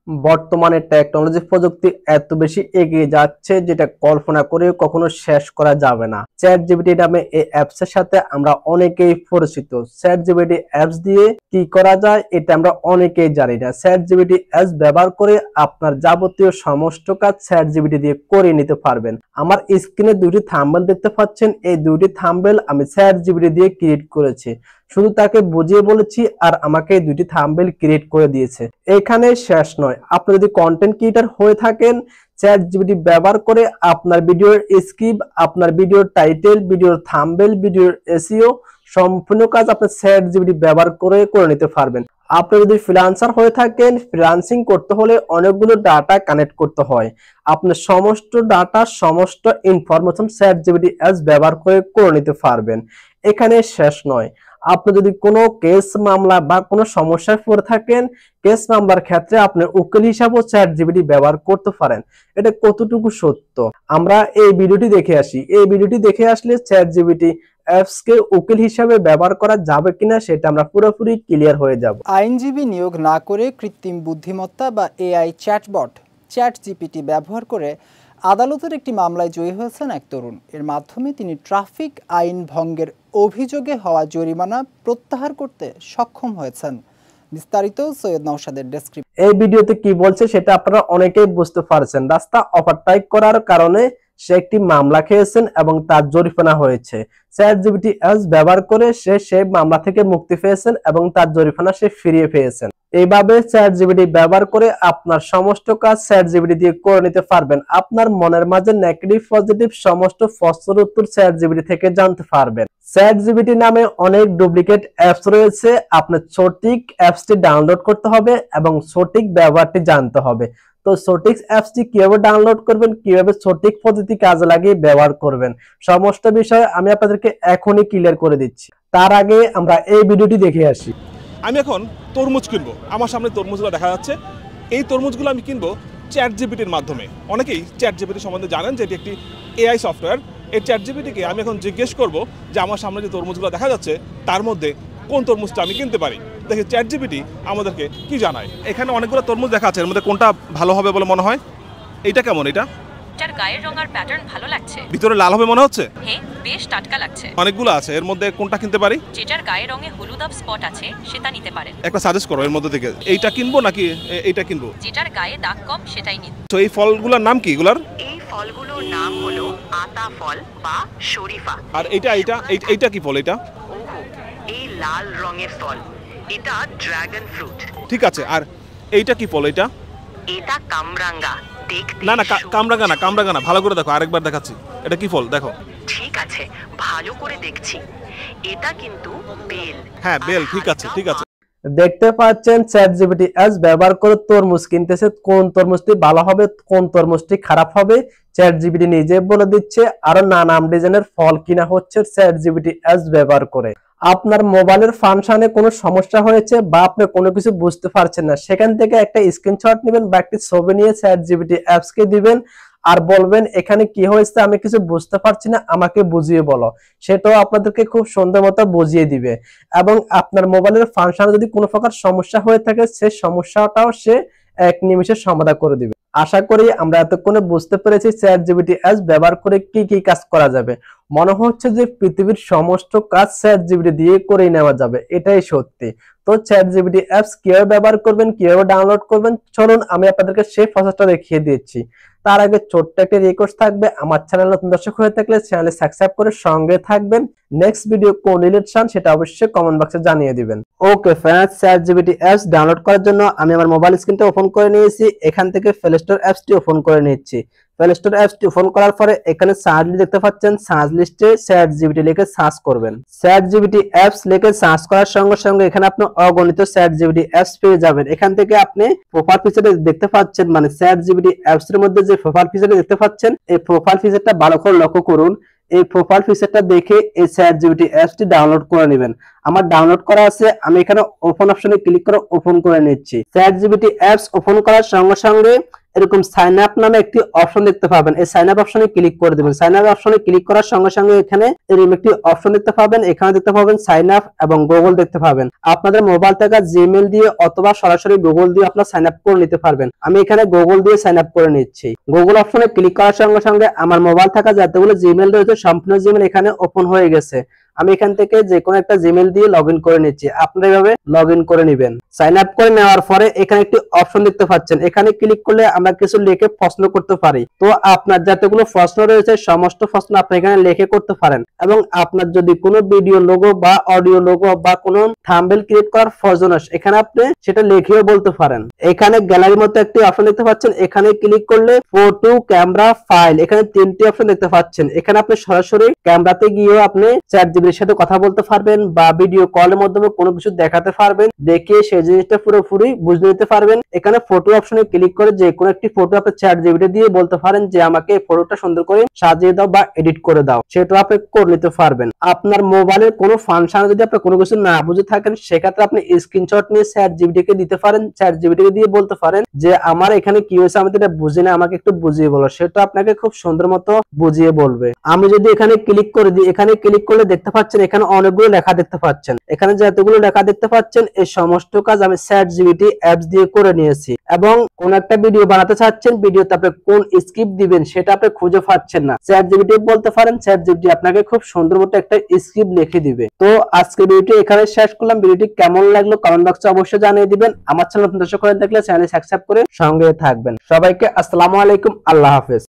বর্তমানে টেকনোলজি প্রযুক্তি এত বেশি এগিয়ে যাচ্ছে যেটা কল্পনা করে কখনো শেষ করা যাবে না। চ্যাট জিপিটি নামে এই অ্যাপস এর সাথে আমরা অনেকেই পরিচিত। চ্যাট জিপিটি অ্যাপস দিয়ে কি করা যায় এটা আমরা অনেকেই জানি না। চ্যাট জিপিটি অ্যাপস ব্যবহার করে আপনার যাবতীয় সমস্ত কাজ চ্যাট জিপিটি দিয়ে করে নিতে পারবেন। আমার স্ক্রিনে দুটি থাম্বনেল দেখতে পাচ্ছেন, এই দুটি থাম্বনেল আমি চ্যাট জিপিটি দিয়ে ক্রিয়েট করেছি। শুধু তাকে বুঝিয়ে বলেছি আর আমাকে দুটি থাম্বনেল ক্রিয়েট করে দিয়েছে। এখানে শেষ নয়, আপনি যদি কন্টেন্ট ক্রিয়েটর হয়ে থাকেন, চ্যাট জিপিটি ব্যবহার করে আপনার ভিডিওর স্ক্রিপ্ট, আপনার ভিডিওর টাইটেল, ভিডিওর থাম্বনেল, ভিডিওর এসইও সম্পূর্ণ কাজ আপনি চ্যাট জিপিটি ব্যবহার করে নিতে পারবেন। আপনি যদি ফ্রিল্যান্সার হয়ে থাকেন, ফ্রিল্যান্সিং করতে হলে অনেকগুলো ডাটা কানেক্ট করতে হয়। আপনার সমস্ত ডাটা, সমস্ত ইনফরমেশন চ্যাট জিপিটি অ্যাপস ব্যবহার করে নিতে পারবেন। এখানে শেষ নয়, আপনি যদি কোনো কেস মামলা বা কোনো সমস্যায় পড়ে থাকেন, কেস মামলার ক্ষেত্রে আপনি উকিল হিসাবেও চ্যাট জিপিটি ব্যবহার করতে পারেন। এটা কতটুকু সত্য আমরা এই ভিডিওটি দেখে আসি। এই ভিডিওটি দেখে আসলে চ্যাট জিপিটি অ্যাপস কে উকিল হিসাবে ব্যবহার করা যাবে কিনা সেটা আমরা পুরোপুরি ক্লিয়ার হয়ে যাব। আইনজীবী নিয়োগ না করে কৃত্রিম বুদ্ধিমত্তা বা এআই চ্যাটবট চ্যাট জিপিটি ব্যবহার করে আদালতের একটি মামলায় জয়ী হয়েছেন এক তরুণ। এর মাধ্যমে তিনি ট্রাফিক আইন ভঙ্গের অভিযোগে হওয়া জরিমানা প্রত্যাহার করতে সক্ষম হয়েছেন। বিস্তারিত সৈয়দ নওশাদের ডেসক্রিপশন। এই ভিডিওতে কি বলছে সেটা আপনারা অনেকেই বুঝতে পারছেন। রাস্তা ওভারটেক করার কারণে সে একটি মামলা খেয়েছেন এবং তার জরিমানা হয়েছে। চ্যাট জিপিটি অ্যাপস ব্যবহার করে সে মামলা থেকে মুক্তি পেয়েছেন এবং তার জরিমানা সে ফিরিয়ে পেয়েছেন। এইভাবে চ্যাট জিপিটি ব্যবহার করে আপনার সমস্ত কাজ চ্যাট জিপিটি দিয়ে করে নিতে পারবেন। আপনার মনের মাঝে নেগেটিভ পজিটিভ সমস্ত প্রশ্নের উত্তর চ্যাট জিপিটি থেকে জানতে পারবেন। চ্যাট জিপিটি নামে অনেক ডুপ্লিকেট অ্যাপস রয়েছে। আপনার সঠিক অ্যাপসটি ডাউনলোড করতে হবে এবং সঠিক ব্যবহারটি জানতে হবে। তো সঠিক অ্যাপসটি কিভাবে ডাউনলোড করবেন, কিভাবে সঠিক পদ্ধতি কাজে লাগিয়ে ব্যবহার করবেন, সমস্ত বিষয় আমি আপনাদেরকে এখনই ক্লিয়ার করে দিচ্ছি। তার আগে আমরা এই ভিডিওটি দেখে আসি। আমি এখন তরমুজ কিনবো, আমার সামনে তরমুজগুলো দেখা যাচ্ছে। এই তরমুজগুলো আমি কিনবো চ্যাট জিপিটির মাধ্যমে। অনেকেই চ্যাট জিপিটি সম্বন্ধে জানেন যে এটি একটি এআই সফটওয়্যার। এই চ্যাট জিপিটিকে আমি এখন জিজ্ঞেস করব যে আমার সামনে যে তরমুজগুলো দেখা যাচ্ছে তার মধ্যে কোন তরমুজটা আমি কিনতে পারি। দেখি চ্যাট জিপিটি আমাদেরকে কি জানায়। এখানে অনেকগুলো তরমুজ দেখা যাচ্ছে, এর মধ্যে কোনটা ভালো হবে বলে মনে হয়? এইটা কেমন? এটার গায়ের রং আর প্যাটার্ন ভালো লাগছে। ভিতরে লাল হবে মনে হচ্ছে? হ্যাঁ, বেশ টাটকা লাগছে। অনেকগুলো আছে, এর মধ্যে কোনটা কিনতে পারি? যেটার গায়ের রঙে হলুদাভ স্পট আছে সেটা নিতে পারেন। একটা সাজেস্ট করো এর মধ্যে থেকে, এইটা কিনবো নাকি এইটা কিনবো? যেটার গায়ে দাগ কম সেটাই নিন। তো এই ফলগুলোর নাম কি? এগুলার এই ফলগুলোর নাম হলো আতা ফল বা শরীফা। আর এইটা কি ফল? এটা ওহো, এই লাল রঙের ফল, এটা ড্রাগন ফ্রুট। ঠিক আছে। আর এইটা কি ফল? এটা কামরাঙ্গা। দেখতে না, কামরাঙ্গা না, ভালো করে দেখো, আরেকবার দেখাচ্ছি। এটা কি ফল দেখো। ঠিক আছে, ভালো করে দেখছি। এটা কিন্তু বেল। হ্যাঁ, বেল। ঠিক আছে। দেখতে পাচ্ছেন চ্যাট জিপিটি অ্যাপস ব্যবহার করে তরমুজ কিনতেছে। কোন তরমুজটি ভালো হবে, কোন তরমুজটি খারাপ হবে চ্যাট জিপিটি নিজে বলে দিচ্ছে। আরো নানান ডিজাইনের ফল কিনা হচ্ছে চ্যাট জিপিটি অ্যাপস ব্যবহার করে। আপনার মোবাইলের ফাংশনে কোনো সমস্যা হয়েছে বা আপনি কোনো কিছু বুঝতে পারছেন না, সেখান থেকে একটা স্ক্রিনশট নেবেন বা একটি ছবি নিয়ে চ্যাট জিপিটি অ্যাপস কে দিবেন আর বলবেন এখানে কি হয়েছে, আমি কিছু বুঝতে পারছি না, আমাকে বুঝিয়ে বলো। সেটাও আপনাদেরকে খুব সুন্দর মতো বুঝিয়ে দিবে। এবং আপনার মোবাইলের ফাংশনে যদি কোনো প্রকার সমস্যা হয়ে থাকে সেই সমস্যাটাও সে এক নিমিষে সমাধান করে দিবে। আশা করি আমরা এতক্ষণে বুঝতে পেরেছি চ্যাট জিপিটি অ্যাপস ব্যবহার করে কি কি কাজ করা যাবে। মনে হচ্ছে যে পৃথিবীর সমস্ত কাজ চ্যাট জিপিটি দিয়ে করে নেওয়া যাবে, এটাই সত্যি। তো চ্যাট জিপিটি অ্যাপস কিভাবে ব্যবহার করবেন, কিভাবে ডাউনলোড করবেন, চলুন আমি আপনাদেরকে সেই প্রসেসটা দেখিয়ে দিচ্ছি। তার আগে ছোট্ট একটা রিকোয়েস্ট থাকবে, আমার চ্যানেল নতুন দর্শক হয়ে থাকলে চ্যানেলে সাবস্ক্রাইব করে সঙ্গে থাকবেন। নেক্সট ভিডিও কোন রিলেটেড চান সেটা অবশ্যই কমেন্ট বক্সে জানিয়ে দিবেন। Okay friends, chat GPT apps download করার জন্য আমি আমার মোবাইল স্ক্রিনটা ওপেন করে নিয়েছি। এখান থেকে প্লে স্টোর অ্যাপসটি ওপেন করে নিচ্ছি। প্লে স্টোর অ্যাপসটি ওপেন করার পরে এখানে সার্চ লিস্ট দেখতে পাচ্ছেন, সার্চ লিস্টে চ্যাট জিপিটি লিখে সার্চ করবেন। চ্যাট জিপিটি অ্যাপস লিখে সার্চ করার সঙ্গে সঙ্গে এখানে আপনি অগণিত চ্যাট জিপিটি অ্যাপস পেয়ে যাবেন। এখান থেকে আপনি প্রোফাইল ফিচারে দেখতে পাচ্ছেন, মানে চ্যাট জিপিটি অ্যাপস এর মধ্যে যে প্রোফাইল ফিচারটা দেখতে পাচ্ছেন, এই প্রোফাইল ফিচারটা ভালো করে লক্ষ্য করুন। এই প্রোফাইল ফিচারটা দেখে এই চ্যাট জিপিটি অ্যাপসটি ডাউনলোড করে নেবেন। আমার ডাউনলোড করা আছে, আমি এখানে ওপেন অপশনে ক্লিক করে ওপেন করে নিচ্ছি। চ্যাট জিপিটি অ্যাপস ওপেন করার সঙ্গে সঙ্গে এরকম সাইন আপ নামে একটি অপশন দেখতে পাবেন। এই সাইন আপ অপশনে ক্লিক করে দিবেন। সাইন আপ অপশনে ক্লিক করার সঙ্গে সঙ্গে এখানে এরকম একটি অপশন দেখতে পাবেন। এখানে দেখতে পাবেন সাইন আপ এবং গুগল দেখতে পাবেন। আপনাদের মোবাইল থেকে জিমেইল দিয়ে অথবা সরাসরি গুগল দিয়ে আপনারা সাইন আপ করে নিতে পারবেন। আমি এখানে গুগল দিয়ে সাইন আপ করে নিচ্ছি। গুগল অপশনে ক্লিক করার সঙ্গে সঙ্গে আমার মোবাইল থাকা যতগুলো জিমেইল রয়েছে সম্পূর্ণ জিমেইল এখানে ওপেন হয়ে গেছে। আমি এখান থেকে যে কোনো একটা জিমেইল দিয়ে লগইন করে নিচ্ছি। আপনারা এভাবে লগইন করে নেবেন। সাইন আপ করে নেওয়ার পরে এখানে একটি অপশন দেখতে পাচ্ছেন। এখানে ক্লিক করলে আমরা কিছু লিখে প্রশ্ন করতে পারি। তো আপনার যতগুলো প্রশ্ন রয়েছে সমস্ত প্রশ্ন আপনি এখানে লিখে করতে পারেন এবং আপনার যদি কোনো ভিডিও লোগো বা অডিও লোগো বা কোনো থাম্বনেল ক্রিয়েট করার প্রয়োজন আছে এখানে আপনি সেটা লিখেও বলতে পারেন। এখানে গ্যালারির মতো একটি অপশন দেখতে পাচ্ছেন। এখানে ক্লিক করলে ফটো, ক্যামেরা, ফাইল এখানে তিনটি অপশন দেখতে পাচ্ছেন। এখানে আপনি সরাসরি ক্যামেরাতে গিয়েও আপনি চ্যাটজিপিটির সাথে কথা বলতে পারবেন বা ভিডিও কলের মাধ্যমে কোনো কিছু দেখাতে পারবেন, দেখিয়ে সেই জিনিসটা পুরোপুরি বুঝে নিতে পারবেন। এখানে ফটো অপশনে ক্লিক করে যে কোনো একটি ফটো আপনি চ্যাটজিপিটি দিয়ে বলতে পারেন যে আমাকে এই ফটোটা সুন্দর করে সাজিয়ে দাও বা এডিট করে দাও, সেটা আপনি করে নিতে পারবেন। আপনার মোবাইলের কোনো ফাংশন যদি আপনি কোনো কিছু না বুঝে থাকেন সেক্ষেত্রে আপনি স্ক্রিনশট নিয়ে চ্যাটজিপিটি কে দিতে পারেন। চ্যাটজিপিটি কে দিয়ে বলতে পারেন যে আমার এখানে কি হয়েছে আমি এটা বুঝি না, আমাকে একটু বুঝিয়ে বলো, সেটা আপনাকে খুব সুন্দর মতো বুঝিয়ে বলবে। আমি যদি এখানে ক্লিক করে দিই, এখানে ক্লিক করলে দেখতে পাচ্ছেন এখানে অনেকগুলো লেখা দেখতে পাচ্ছেন। এখানে যতগুলো লেখা দেখতে পাচ্ছেন এই সমস্ত কাজ আমি চ্যাটজিপিটি অ্যাপস দিয়ে করে নিয়েছি। এবং কোন একটা ভিডিও বানাতে চাচ্ছেন, ভিডিওতে আপনি কোন স্ক্রিপ্ট দিবেন সেটা আপনি খুঁজে পাচ্ছেন না, চ্যাটজিপিটি বলতে পারেন, চ্যাটজিপিটি আপনাকে খুব সুন্দর মতো একটা স্ক্রিপ্ট লিখে দিবে। তো আজকে ভিডিওটি এখানে শেষ করলাম। ভিডিওটি কেমন লাগলো কমেন্ট বক্সে অবশ্যই জানিয়ে দিবেন। আমার চ্যানেল নতুন দর্শক হয়ে থাকলে চ্যানেল সাবস্ক্রাইব করে সঙ্গে থাকবেন। সবাইকে আসসালামু আলাইকুম, আল্লাহ হাফেজ।